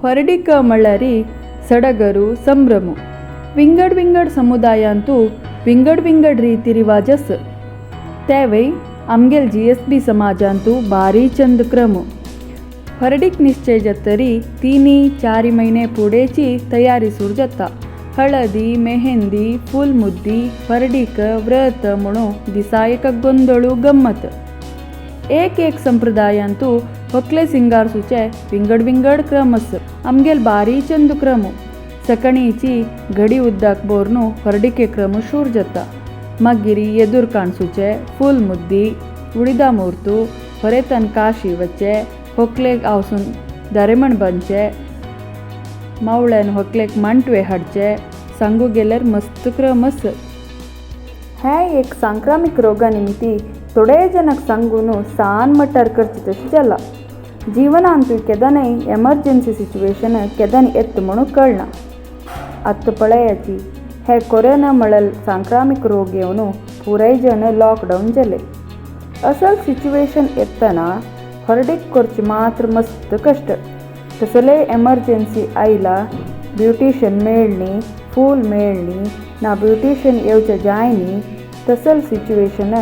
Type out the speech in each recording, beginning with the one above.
ಹೊರಡಿಕ ಮಳ್ಳರಿ ಸಡಗರು ಸಂಭ್ರಮು विंगड विंगड समुदायांतू विंगड रीती रिवाजस त्यावेळी आमगेल GSB समाजांतू बारी चंद क्रम हरडीक निश्चय जातरी 3-4 महिने पुढेची तयारी सुरू जाता. हळदी मेहंदी फुलमुद्दी हरडीक व्रत म्हणून दिसा एक गोंधळू गम्मत. एक संप्रदायांतू होकले सिंगारसूचे विंगड क्रमस आमगेल बारी चंद क्रम सकणीची घडी उद्दाक बोरनू हरडिके क्रम शूर जाता. मागिरी ಎದುರು ಕಾಣಿಸುचे फूल मुद्दी उडिदा मूर्तू ಹೊರೆತನ್ ಕಾಶಿ वच्चे ಹೊಕ್ಲೆಗ್ आवसून दारेमण बनचे मावळ्यान ಹೊಕ್लेक मांटवे हाडचे सांगू गेल्यार मस्त क्रमस. हे एक सांक्रामिक रोगा निमती थोडे जनक सांगून सान मटार करचे तशें जाला. जीवनांतू केदांय एमर्जन्सी सिच्युएशन केदांय येत म्हणून कळना. आत्ता पळयाची हे कोरोना मळल सांक्रामिक रोग येवन पुराय जन लॉकडाऊन जाले. असल सिच्युएशन येतना हरडीक करचे मात्र मस्त कष्ट. तसले एमर्जन्सी आयला ब्युटिशियन मेळणी फूल मेळणी ना ब्युटिशियन येवचे जायनी तसल सिच्युएशन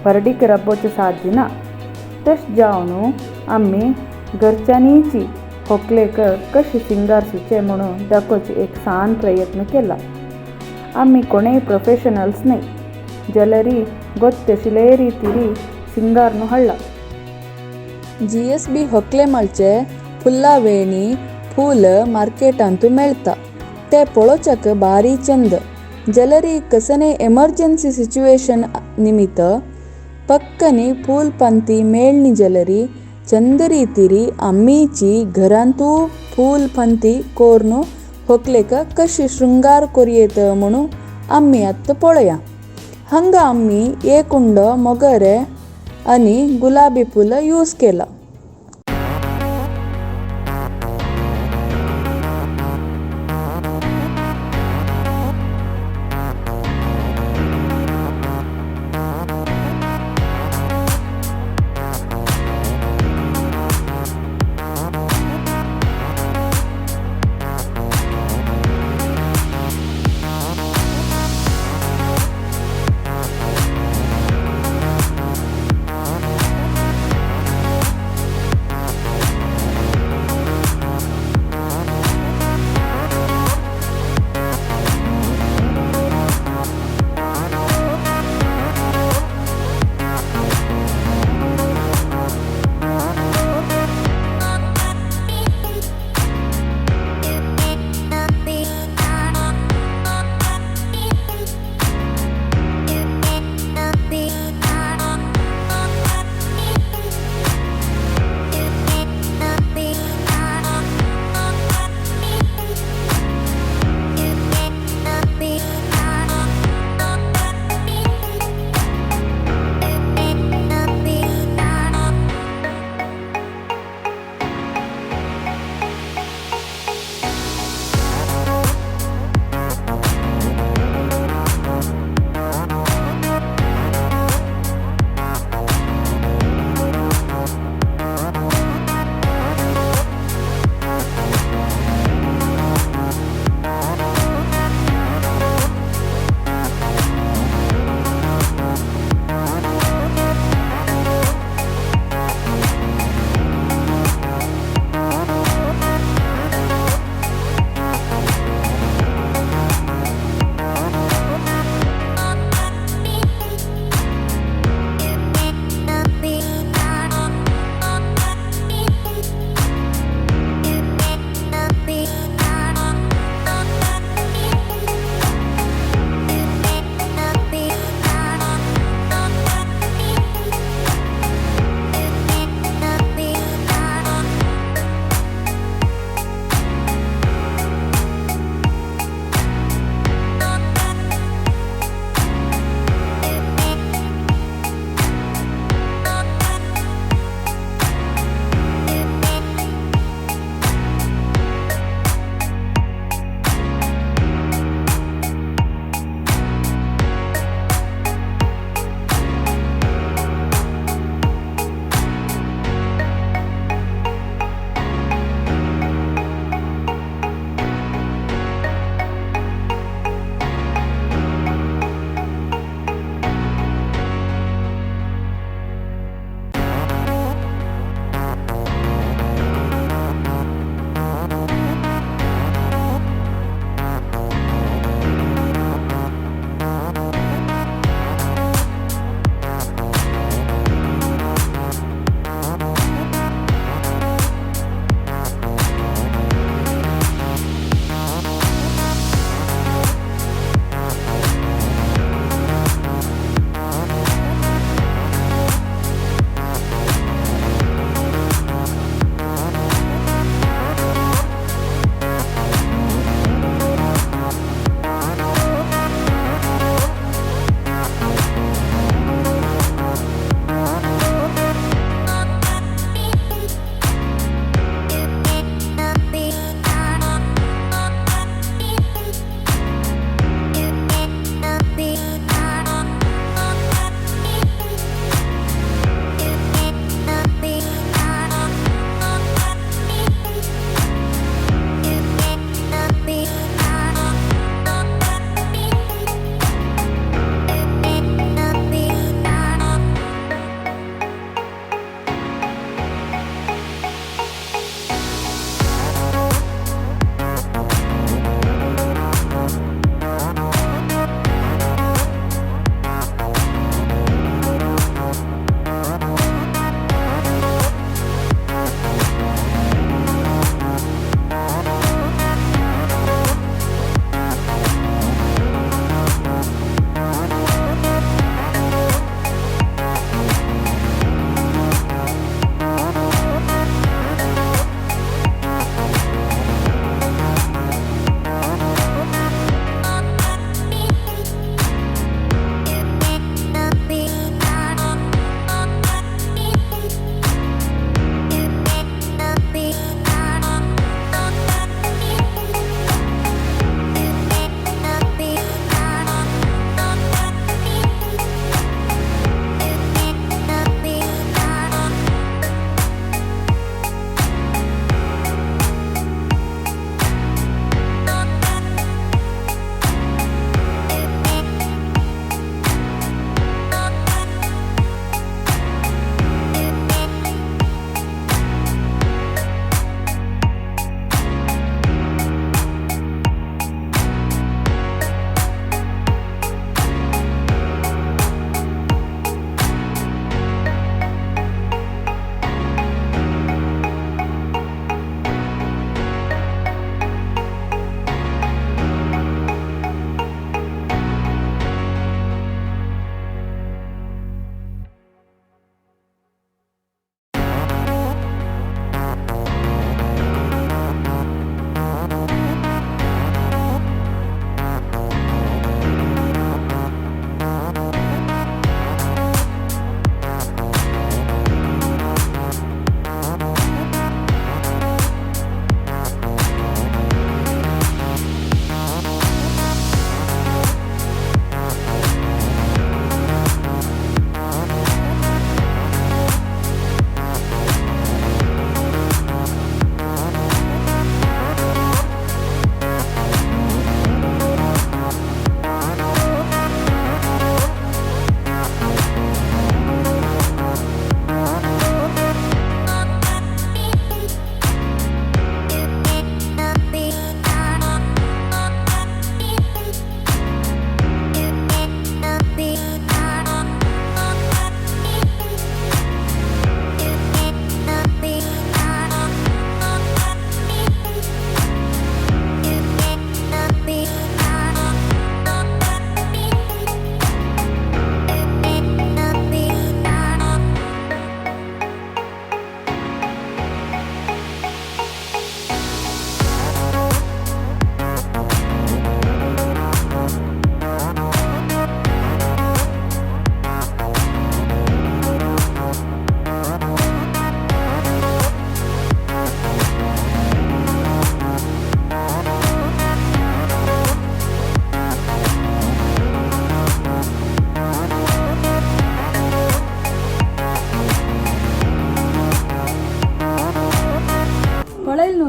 हरडीक राबोवचे साध्य ना. तश जावन आम्ही घरच्यांनीची होकलेक कशी सिंगारसूचे म्हणून दाखोवचे एक सान प्रयत्न केला. आम्ही कोणेय प्रोफेशनल्स नाही जाल्यारी गोत्तेशिले रितीरी सिंगारनू हाडला. GSB होकले मळचे फुल्ला वेणी फूल मार्केटांतू मेळता ते पळोवच्याक बारी चंद जाल्यारी कसने एमर्जन्सी सिच्युएशन निमित्त पक्कनी फूल पंती मेळणी जाल्यारी चंद रितीरी आम्मीची घरांतू फूल पंती कोरनू होकलेक कशी शृंगार कोरयेत म्हणून आम्ही आत्ता पळया. हांगा आम्ही एक उंड मोगरे आनी गुलाबी फूल यूज केला.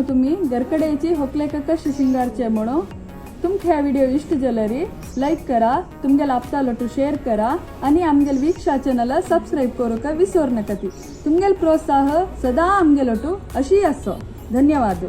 तुम्ही गरकडेची होकलेक कशी सिंगारचे म्हणो. तुमका ह्या व्हिडिओ इष्ट जाल्यार लाईक करा, तुमगेल आपतालोटू शेअर करा आणि आमगेल वीक्षा चॅनल सबस्क्राईब करूक विसरू नका ती. तुमगेल प्रोत्साह सदा आमगेलोटू अशी असो. धन्यवाद.